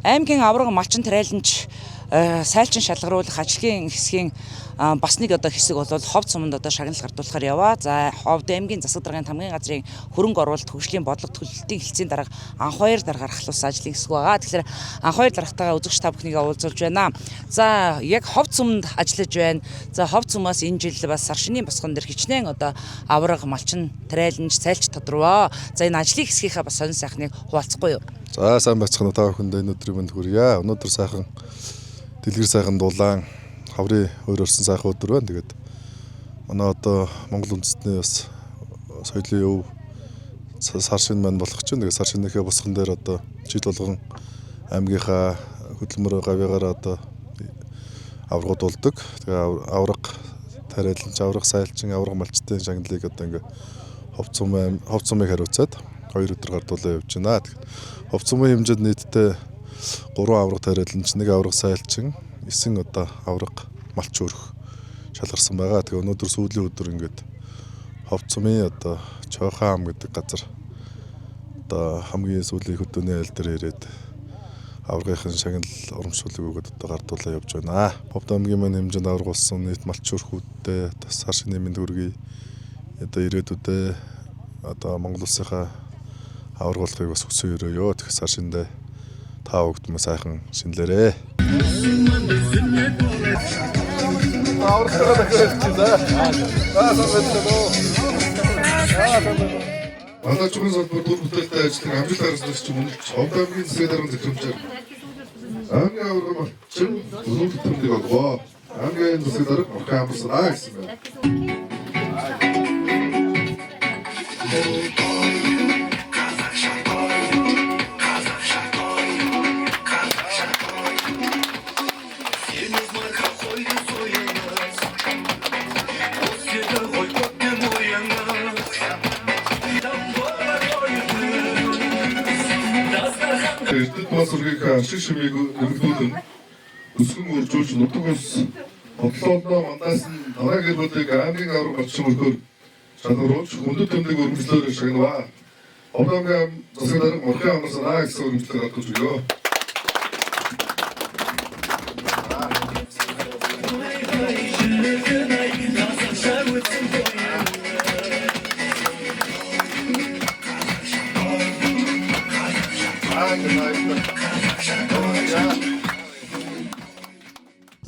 Аймгийн авраг малчин тариаланч сайлчин шалгаруулах ажлын хэсгийн бас нэг хэсэг бол ховд суманд шагнал гардуулахаар яваа. За ховд аймгийн засаг даргын хамгийн газрын хөрөнгө оруулалт хөгжлийн бодлого төлөлтийн хэлтсийн дарга анх 2 даргаар ахлуулсан ажлын хэсэг байгаа. Тэгэхээр анх 2 даргатайгаа үзэгч та бүхнийг уулзуулж байна. За яг ховд суманд ажиллаж байна. За ховд сумаас энэ жил бас сар шинийн босгон дээр хичнээн авраг малчин тариаланч сайлч тодроо. За энэ ажлын хэсгийнхаа бас сонин сайхныг хуваалцахгүй юу? За сайн байцгаана та бүхэнд энэ өдрийн мэнд хүргье. Өнөөдөр сайхан дэлгэр сайхан дулаан хаврын өөр орсон сайхан өдөр байна. Тэгээд манай Монгол үндэстний бас соёлын өв сар шин маань болох чинь. Тэгээд сар шинийхээ босгон дээр жил болгон аймгийнхаа хөдөлмөр гавьягаар аврагууд болдог. Тэгээд авраг тариаланч, авраг сайлчин, авраг малчтын шагналыг ингээ ховд сумыг хариуцаад 2 өдөр гардуулаа явж байна. Ховд сумын хэмжээнд нийтдээ 3 авраг тариаланч, 1 авраг сайлчин, 9 авраг малч өрх шалгарсан байгаа. Тэгээ өнөөдөр сүүлийн өдөр ингээд ховд сумын Чойхан ам гэдэг газар хамгийн сүүлийн хөдөөний айл дээр ирээд аврагын шагнал урамшуулыг өгöd гардуулаа явж байна. Ховд аймгийн маань хэмжээнд авраг болсон нийт малч өрхүүдтэй сар шинийн мэнд хүргэе. Ирээдүйдээ Монгол улсынхаа аврагуулахыг бас хүсэн өрөөё. Тэгэхээр сар шиндээ та бүгд сайхан шинлээрээ. Манай чухал салбар дүр бүтээлтэй ажиллах амжилт харснаас ч мөн ховд аймгийн засгийн даргын захирамжаар аймгийн авраг малчин өнөөдөр төрлийг олгоо. Аймгийн засгийн дарга морхын амарсан гэсэн байна. Эрдэт бас үргийг ашиг шимийг нэмэгдүүлэн өсгөн үржүүлж нутаг ус бодлоолноо мандаас нь дараа гэр бүлийг аймгийн авраг малчин өрхөөр шалгаруулж хүндэт төмнийг өргөжлөөр шагнаваа. Ховд аймгийн засаг дарга морхын амарсан гэсэн өргөжлөөр хадгалж өгөө.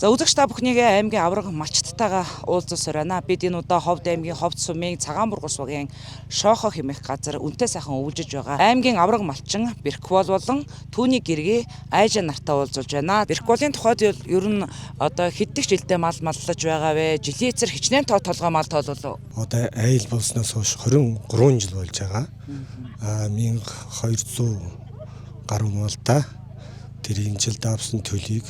За үзэгч та бүхнийг аймгийн авраг малчттайгаа уулзсаар байна. Бид энэ удаа ховд аймгийн ховд сумын цагаан бургас багийн Шохо хэмээх газар үнтэй сайхан өвлөж байгаа. Аймгийн авраг малчин Берквол болон түүний гэргээ Айжа нартай уулзуулж байна. Беркволын тухайд ер нь хэддэг жилдээ мал маллаж байгаа вэ? Жилийн эцэр хичнээн толгой мал тоолвол айл болсноос хойш 23 жил болж байгаа. 1200 гаруй малтай тэр энэ жилд авсан төлийг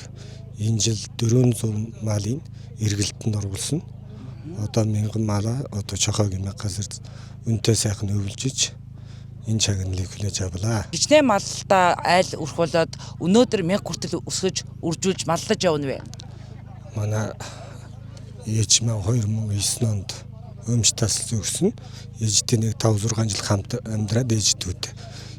энэ жил 400 малын эргэлтэнд оруулсан. 1000 малаа Чохоо гэмээр газар үнтэй сайхан өвлжиж энэ чагналыг хүлээж авлаа. Хичнээн малтай айл өрх болоод өнөөдөр 1000 хүртэл өсгөж үржүүлж маллаж явна вэ? Манай ээж маань 2009 онд өмч тасалсан өгсөн. Ээжтэй нэг 5-6 жил хамт амьдраад ээжтүүд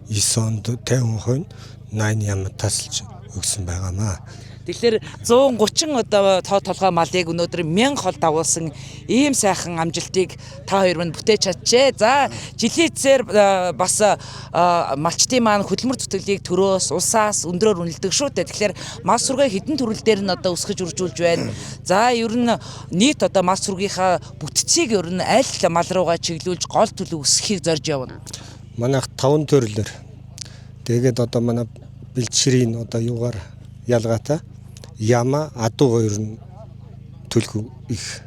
9 онд 50% 8 ям тасалж өгсөн байгаамаа. Тэгэхээр 130 толгой малыг өнөөдөр 1000 хол дагуулсан ийм сайхан амжилтыг та хоёр мань бүтээж чаджээ. За жилийн эцээр бас малчтын маань хөдөлмөр зүтгэлийг төрөөс улсаас өндрөөр үнэлдэг шүү дээ. Тэгэхээр мал сургай хэдэн төрөл дээр нь өсгөж үржүүлж байна. За ер нь нийт мал сургийнхаа бүтцийг ер нь аль мал руугаа чиглүүлж гол төлөв өсгөхийг зорж явна. Манайх 5 төрлөөр. Тэгээд манай бэлчрийн юугаар ялгаатай яма адуу хоёр нь төлөв их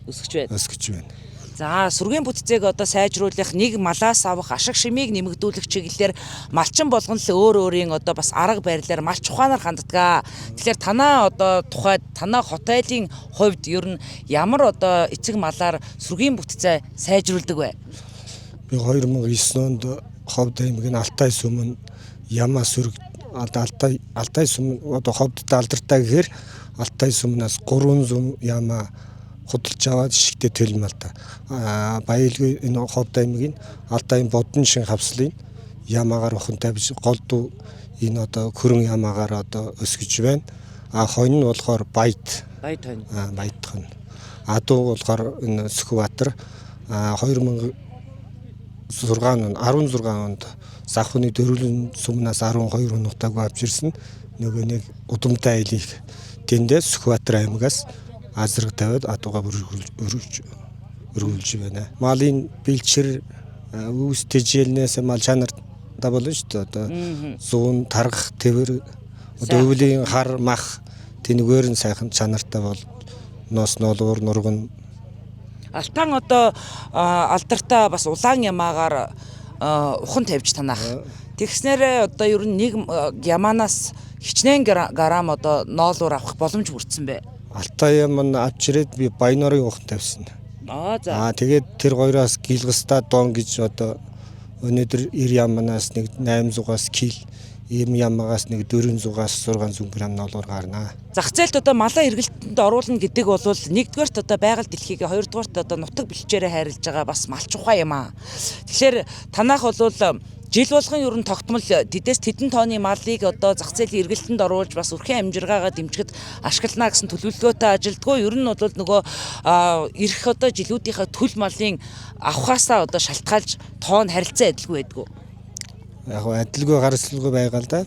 өсгөж байна. За сүргийн бүтцийг сайжруулах, нэг малаас авах ашиг шимийг нэмэгдүүлэх чиглэлээр малчин болгон л өөр өөрийн бас арга барилаар малч ухаанаар ханддаг. Тэгэхээр танаа тухайд танаа хот айлын хувьд ер нь ямар эцэг малаар сүргийн бүтцээ сайжруулдаг вэ? Би 2009 онд ховд аймгийн Алтай сүмэн яма сүрэг Алтай сүм ховдод алдартай гэхээр Алтай сүмнээс 300 яма худалж аваад шигтэй төлмөл та. Баялгүй энэ ховд аймгийн Алтай бодон шин хавслын ямаагаар ухан тавьж голдуу энэ одоо хөрөн ямаагаар одоо өсгөж байна. Хонь нь болохоор баяд хонь. Баяд хонь. Адуу болохоор энэ Сүхбаатар 2016 онд Завхны дөрвөн сумнаас 12 хоногтойгоо авч ирсэн. Нөгөө нэг удамтай айлыг тэндээс Сүхбаатар аймагаас азраг тавиад адуугаа өргүүлж байна. Малын бэлчээр үүс тэжээлнээс мал чанартай болно шүү дээ. Одоо зүүн таргах тэвэр одоо өвлийн хар мах тэнгээр нь сайхан чанартай бол ноос ноолуур нурган Алтан одоо алдартай бас улаан ямаагаар ухан тавьж танах. Тэгснээр одоо ер нь нэг ямаанаас хичнээн грамм одоо ноолуур авах боломж бүрдсэн бэ. Алтай юм авч ирээд би Баянорын ухан тавьсан. За. Тэгээд тэр гоёроос гилгастаа доон гэж одоо өнөөдөр 90 яманаас нэг 800-аас кил, ийм ямагаас нэг 400-аас 600 г ноолуур гарна. Зах зээлд одоо малаа эргэлтэнд оруулна гэдэг бол нэгдүгээрт одоо байгаль дэлхийг, хоёрдугаарт одоо нутаг бэлчээрээ хайрлаж байгаа бас малч ухаан юм аа. Тэгэхээр танах бол жил болгон ер нь тогтмол тэдээс тэдэн тооны малыг одоо зах зээлийн эргэлтэнд оруулж бас үрхэн амжиргаагаа дэмжихэд ашиглана гэсэн төлөвлөгөөтэй ажилдгаа. Ер нь бол нөгөө ирэх одоо жилүүдийнхээ төл малын авахаасаа одоо шалтгаалж тоон харилцаа адилгүй байдгүй. Яг адилгүй гарцлагүй байгаа л да.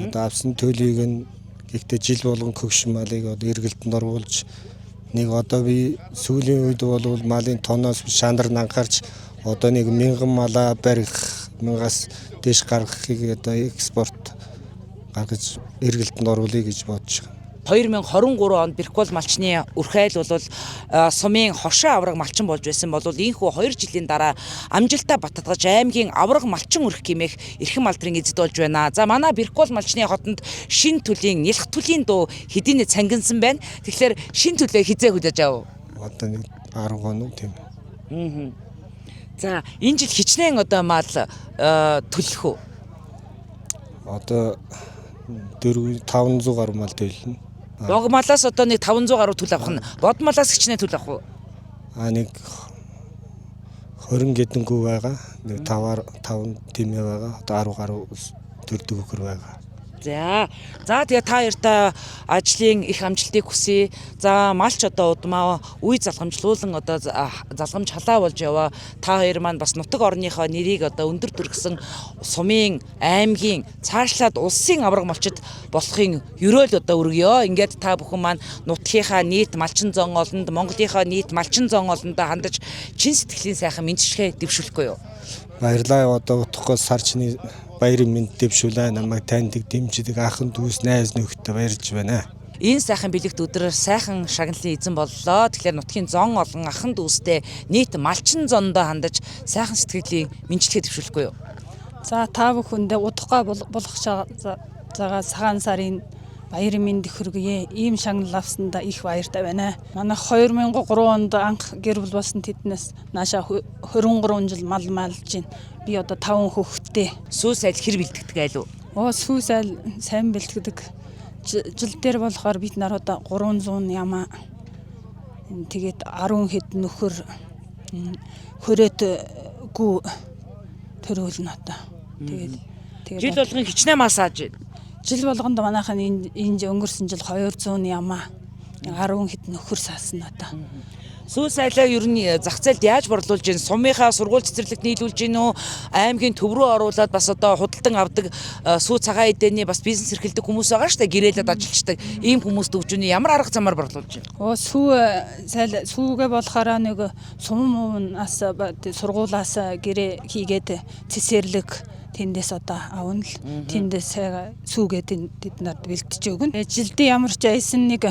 Одоо авсан төлийг нь гэхдээ жил болгон хөгшин малыг одоо эргэлтэнд оруулж нэг одоо би сүүлийн үед бол малын тоноос шандар анхаарч одоо нэг 1000 малаа барих 1000-аас дээш гаргахыг одоо экспорт гаргаж эргэлтэнд оруулъя гэж бодож байгаа. 2023 онд Бэрхгол малчны үрхайл бол сумын хошин авраг малчин болж байсан бол ийхүү 2 жилийн дараа амжилтаа баттгаж аймгийн авраг малчин үрх гэмэх эрхэм алдрын эзэд болж байна. За манай Бэрхгол малчны хотод шин төлийн нялх төлийн дуу хэдийнэ цангинсан байна. Тэгэхээр шин төлөө хизээ хүлээж ав. Одоо нэг 10 хоног тийм. За энэ жил хичнээн одоо мал төлөх үү? Одоо 400-500 гаруй мал төлнө. Бог малаас одоо нэг 500 гаруй төлөв авах нь. Бод малаас хичнээн төлөв авах уу? Нэг 20 гэдэнгүү байгаа. Нэг 5 тимээ байгаа. Одоо 10 гаруй төлдөг өгөр байгаа. За тэгээ та хоёртаа ажлын их амжилтыг хүсье. За малч одоо удмаа үе залгамжлуулан одоо залгамж халаа болж яваа. Та хоёр маань бас нутаг орныхоо нэрийг одоо өндөр төргсөн сумын, аймгийн, цаашлаад улсын авраг малчид болохын ерөөл одоо өргөё. Ингээд та бүхэн маань нутгийнхаа нийт малчин зон олонд, Монголынхаа нийт малчин зон олондоо хандаж чин сэтгэлийн сайхан мэдчилгээ дэвшүүлэхгүй юу? Баярлалаа. Одоо утгаас сарчны баярын мэнд дэвшүүлээ. Намайг таньдаг, дэмждэг ахын дүүс, найз нөхдөд баярлж байна. Энэ сайхан бэлэгт өдрөөр сайхан шагналын эзэн боллоо. Тэгэхээр нутгийн зон олон ахын дүүстэй нийт малчин зондоо хандаж сайхан сэтгэлийн мэдчилгээ дэвшүүлэхгүй юу? За та бүхэндээ удахгүй болгох цагаа цагаан сарын баярын мэнд хүргэе. Ийм шагнал авсандаа их баяртай байна. Манай 2003 онд анх гэр бүл болсон тэднээс наашаа 23 жил мал малж байна. Би одоо 5 хүүхэдтэй. Сүүс айл хэр бэлтгэдэг айлуу? Сүүс айл сайн бэлтгэдэг. Жил дээр болохоор бид нар одоо 300 ямаа тэгээд 10 хэд нөхөр хүрээтгүү төрүүлнэ одоо. Тэгээд жил болгон хичнээн масааж байна. Жил болгонд манайхан энэ өнгөрсөн жил 200 ямаа 10 хэд нөхөр саасан одоо. Сүүс айлаа ер нь зах зээлд яаж борлуулж гин? Сумынхаа сургууль цэцэрлэгт нийлүүлж гин үү? Аймгийн төв рүү оруулаад бас одоо худалдан авдаг сүү цагаан эдэний бас бизнес эрхэлдэг хүмүүс байгаа шүү дээ. Гэрээлээд ажиллаждаг ийм хүмүүст өгчүний ямар арга замаар борлуулж гин? Сүүгээ болохоор нэг сумнаас сургуулаас гэрээ хийгээд цэцэрлэг тэндээс одоо авна л тэндээс сүүгээ тэд нарт бэлтэж өгнө. Жилдээ ямар ч айсан нэг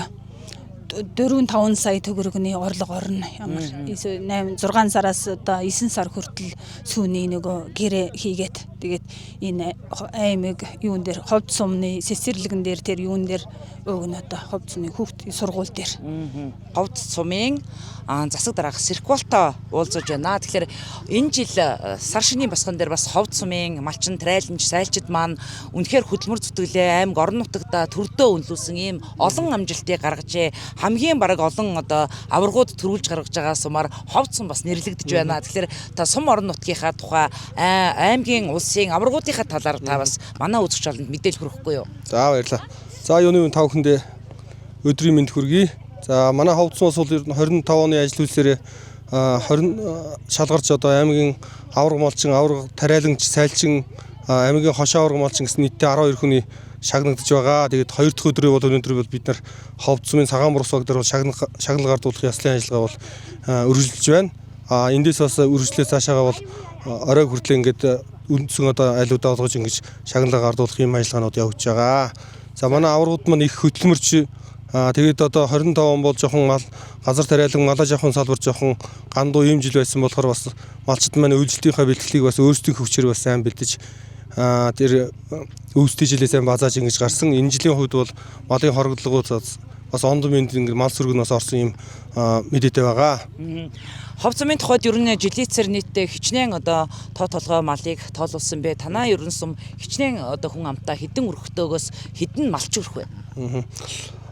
4-5 сая төгрөгний орлого орно. Ямар 6 сараас одоо 9 сар хүртэл сүүний нөгөө гэрээ хийгээд тэгээд энэ аймаг юун дээр ховд сумны цэцэрлэгэн дээр тэр юун дээр өгнө одоо ховд сумны хүүхд сургууль дээр. Ховд сумын засаг дараах циркултай уулзаж байна. Тэгэхээр энэ жил сар шинийн босгон дээр бас ховд сумын малчин трайланч сайлчид маань үнэхээр хөдөлмөр зүтгэлээ аймаг орон нутагта төрдөө үнэлүүлсэн ийм олон амжилтыг гаргажээ. Хамгийн бараг олон одоо аваргууд төрүүлж гаргаж байгаа сумаар ховд сум бас нэрлэгдэж байна. Тэгэхээр та сум орон нутгийнхаа тухай аймгийн улс улсын аваргуудынхаа талаар та бас манай үзэгч олонд мэдээлэл хүргэхгүй юу? За баярлалаа. За юуны үн тав хүндээ өдрийн мэнд хүргэе. За манай Ховдсон улс бол ер нь 25 оны ажил үйлсээр 20 шалгарч одоо аймгийн аварга малчин, аварга тариалагч, сайлчин, аймгийн хошоо аварга малчин гэсэн нийтдээ 12 хүний шагнагдж байгаа. Тэгээд 2 дахь өдрөө бол өнөөдөр бол бид нар Ховдсмын цагаан бурус баг дээр бол шагнал гардуулах яслын ажиллагаа бол үргэлжилж байна. Эндээс бас үргэлжлээ цаашаагаа бол орой хүртэл ингээд үндсэн одоо айлуудаа олгож ингэж шагналаа гардуулах юм ажиллагаанууд явж байгаа. За манай аваргууд маань их хөдөлмөрч тэгээд одоо 25 он бол жоохон газар тариалан малаа жоохон салбар жоохон гандуу ийм жил байсан болохоор бас малчид маань үйлчлэлийнхаа бэлтгэлийг бас өөрсдийн хөвчээр бас сайн бэлдэж тэр өвстэй жилээ сайн базааж ингэж гарсан. Энэ жилийн хувьд бол малын хоригдлогууд бас ондон мэнд ингэ мал сүргнээс орсон юм мэдээтэй байгаа. Ховцмын тухайд ер нь жилийцэр нийтдээ хичнээн одоо тоо толгой малыг тоолуулсан бэ. Танаа ерөнсөм хичнээн одоо хүн амтаа хідэн өрхтөөгөөс хідэн малч өрх вэ?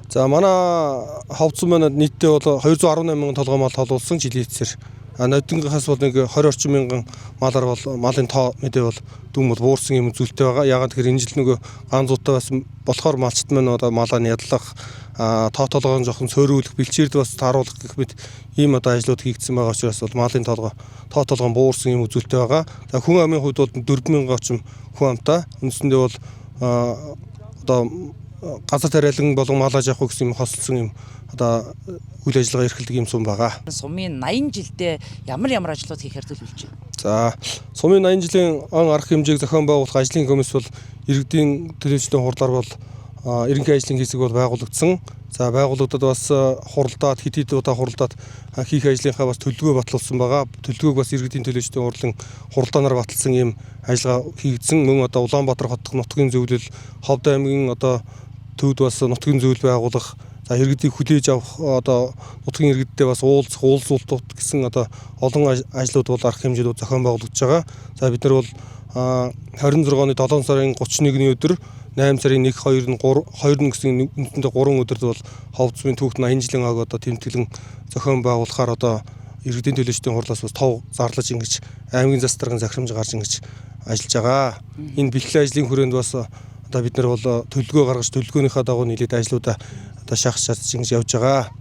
За манай Ховцсон маань нийтдээ бол 218 мянган толгой мал тоолуулсан жилийцэр. Нодингийнхаас бол нэг 20 орчим мянган малаар бол малын тоо мэдээ бол дүн бол буурсан юм зүйлтэй байгаа. Ягаад гэхээр энэ жил нөгөө ганзуутай бас болохоор малчт маань одоо малаа нядлах тоо толгойн жоохон сөөрүүлэх, бэлчээрд бас тааруулах гэх мэт ийм одоо ажлууд хийгдсэн байгаа учраас бол малын тоо толгой буурсан юм үзүүлэлтэй байгаа. За хүн амын хувьд бол 4000 орчим хүн амтай. Үндсэндээ бол одоо газар тариалан болон малаа авах гэсэн юм хосолсон юм одоо үйл ажиллагаа эрхэлдэг юм сум байгаа. Сумын 80 жилдээ ямар ажлууд хийхээр төлөвлөж байна? За сумын 80 жилийн он арга хэмжээг зохион байгуулах ажлын комисс бол иргэдийн төлөөлөлтийн хурлаар бол ерөнхий ажлын хэсэг бол байгуулагдсан. За байгууллагуудад бас хуралдаад хэд удаа хуралдаад хийх ажлынхаа бас төлөвлөгөө батлуулсан байгаа. Төлөвлөгөөг бас иргэдийн төлөөлөлтийн хурлын хуралдаанаар баталсан юм ажиллагаа хийгдсэн. Мөн одоо Улаанбаатар хотын нутгийн зөвлөл, Ховд аймгийн одоо төвд бас нутгийн зөвлөл байгуулах, за иргэдийг хүлээж авах одоо нутгийн иргэдтэй бас уулзах, уулзуулт гэсэн одоо олон ажлууд бол арга хэмжээнд зохион байгуулагдж байгаа. За бид нар бол 26 оны 7 сарын 31-ний өдөр 8 сарын 1, 2, 20 гэсэн үндсэндээ 3 өдөрт бол Ховдсмын түүхт 80 жилийн аг одоо тэмдэглэн зохион байгуулахаар одоо иргэдийн төлөөлөлтийн хурлаас бас тов зарлаж ингэж аймгийн застрын захирамж гарч ингэж ажиллаж байгаа. Энэ бэлтгэл ажлын хүрээнд бас одоо бид нар бол төлөвлөгөө гаргаж төлөвлөгөөнийхөө дагуу нийлээд ажлуудаа одоо шахаж чадж ингэж явж байгаа.